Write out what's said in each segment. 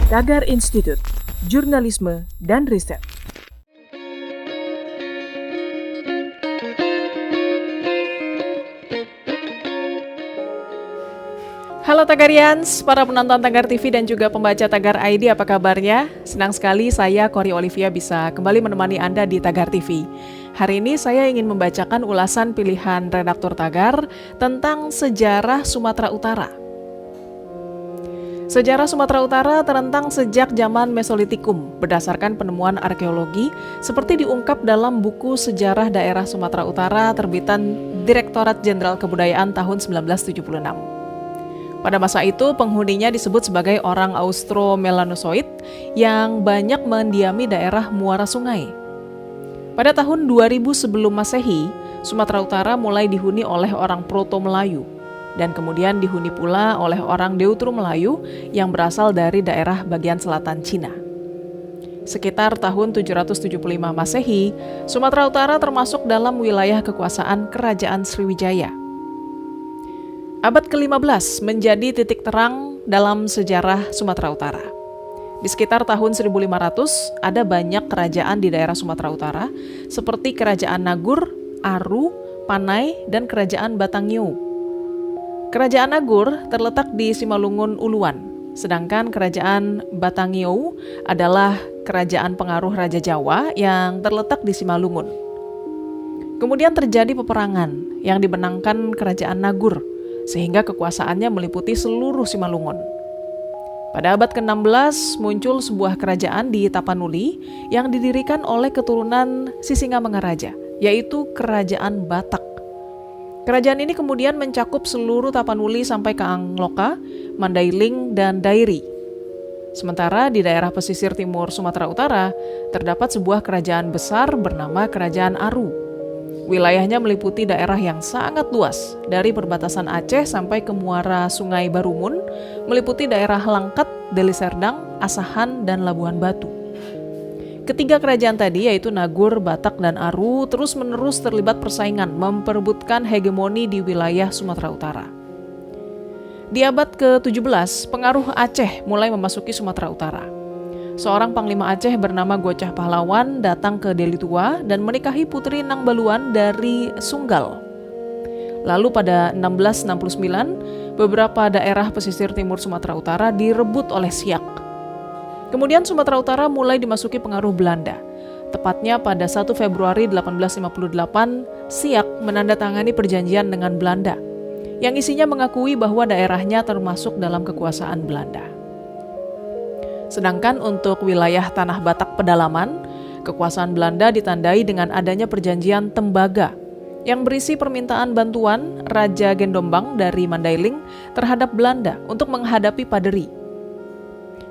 Tagar Institute, Jurnalisme dan Riset. Halo Tagarians, para penonton Tagar TV dan juga pembaca Tagar ID, apa kabarnya? Senang sekali saya, Kori Olivia, bisa kembali menemani Anda di Tagar TV. Hari ini saya ingin membacakan ulasan pilihan redaktur Tagar tentang sejarah Sumatera Utara. Sejarah Sumatera Utara terentang sejak zaman Mesolitikum berdasarkan penemuan arkeologi seperti diungkap dalam buku Sejarah Daerah Sumatera Utara terbitan Direktorat Jenderal Kebudayaan tahun 1976. Pada masa itu, penghuninya disebut sebagai orang Austro-Melanozoid yang banyak mendiami daerah muara sungai. Pada tahun 2000 sebelum Masehi, Sumatera Utara mulai dihuni oleh orang Proto-Melayu, dan kemudian dihuni pula oleh orang Deutero-Melayu yang berasal dari daerah bagian selatan Cina. Sekitar tahun 775 Masehi, Sumatera Utara termasuk dalam wilayah kekuasaan Kerajaan Sriwijaya. Abad ke-15 menjadi titik terang dalam sejarah Sumatera Utara. Di sekitar tahun 1500, ada banyak kerajaan di daerah Sumatera Utara, seperti Kerajaan Nagur, Aru, Panai, dan Kerajaan Batangiu. Kerajaan Nagur terletak di Simalungun Uluan, sedangkan Kerajaan Batangiu adalah kerajaan pengaruh Raja Jawa yang terletak di Simalungun. Kemudian terjadi peperangan yang dimenangkan Kerajaan Nagur, sehingga kekuasaannya meliputi seluruh Simalungun. Pada abad ke-16 muncul sebuah kerajaan di Tapanuli yang didirikan oleh keturunan Sisingamangaraja, yaitu Kerajaan Batak. Kerajaan ini kemudian mencakup seluruh Tapanuli sampai ke Angloka, Mandailing, dan Dairi. Sementara di daerah pesisir timur Sumatera Utara terdapat sebuah kerajaan besar bernama Kerajaan Aru. Wilayahnya meliputi daerah yang sangat luas, dari perbatasan Aceh sampai ke muara Sungai Barumun, meliputi daerah Langkat, Deli Serdang, Asahan, dan Labuhan Batu. Ketiga kerajaan tadi, yaitu Nagur, Batak, dan Aru, terus-menerus terlibat persaingan memperebutkan hegemoni di wilayah Sumatera Utara. Di abad ke-17, pengaruh Aceh mulai memasuki Sumatera Utara. Seorang panglima Aceh bernama Gocah Pahlawan datang ke Deli Tua dan menikahi putri Nang Baluan dari Sunggal. Lalu pada 1669, beberapa daerah pesisir timur Sumatera Utara direbut oleh Siak. Kemudian Sumatera Utara mulai dimasuki pengaruh Belanda. Tepatnya pada 1 Februari 1858, Siak menandatangani perjanjian dengan Belanda, yang isinya mengakui bahwa daerahnya termasuk dalam kekuasaan Belanda. Sedangkan untuk wilayah Tanah Batak Pedalaman, kekuasaan Belanda ditandai dengan adanya perjanjian Tembaga yang berisi permintaan bantuan Raja Gendombang dari Mandailing terhadap Belanda untuk menghadapi Paderi.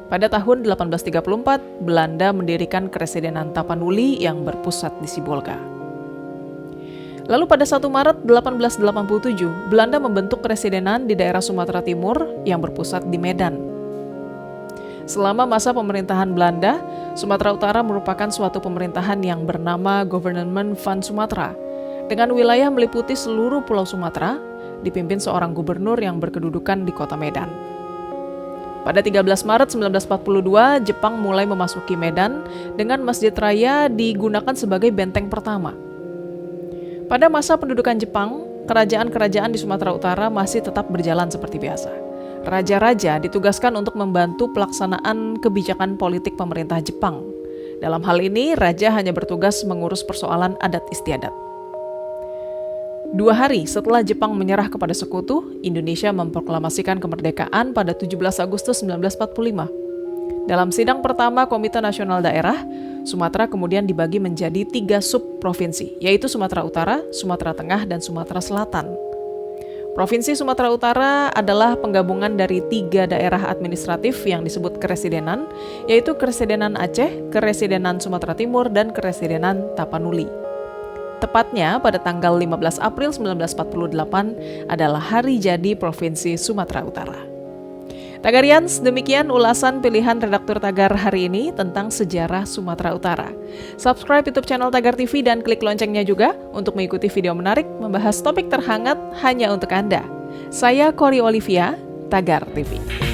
Pada tahun 1834, Belanda mendirikan Keresidenan Tapanuli yang berpusat di Sibolga. Lalu pada 1 Maret 1887, Belanda membentuk Keresidenan di daerah Sumatera Timur yang berpusat di Medan. Selama masa pemerintahan Belanda, Sumatera Utara merupakan suatu pemerintahan yang bernama Government van Sumatra, dengan wilayah meliputi seluruh Pulau Sumatera, dipimpin seorang gubernur yang berkedudukan di kota Medan. Pada 13 Maret 1942, Jepang mulai memasuki Medan dengan Masjid Raya digunakan sebagai benteng pertama. Pada masa pendudukan Jepang, kerajaan-kerajaan di Sumatera Utara masih tetap berjalan seperti biasa. Raja-raja ditugaskan untuk membantu pelaksanaan kebijakan politik pemerintah Jepang. Dalam hal ini, raja hanya bertugas mengurus persoalan adat istiadat. 2 hari setelah Jepang menyerah kepada sekutu, Indonesia memproklamasikan kemerdekaan pada 17 Agustus 1945. Dalam sidang pertama Komite Nasional Daerah, Sumatera kemudian dibagi menjadi 3 sub-provinsi, yaitu Sumatera Utara, Sumatera Tengah, dan Sumatera Selatan. Provinsi Sumatera Utara adalah penggabungan dari 3 daerah administratif yang disebut Keresidenan, yaitu Keresidenan Aceh, Keresidenan Sumatera Timur, dan Keresidenan Tapanuli. Tepatnya pada tanggal 15 April 1948 adalah hari jadi Provinsi Sumatera Utara. Tagarians, demikian ulasan pilihan redaktur Tagar hari ini tentang sejarah Sumatera Utara. Subscribe YouTube channel Tagar TV dan klik loncengnya juga untuk mengikuti video menarik membahas topik terhangat hanya untuk Anda. Saya Kori Olivia, Tagar TV.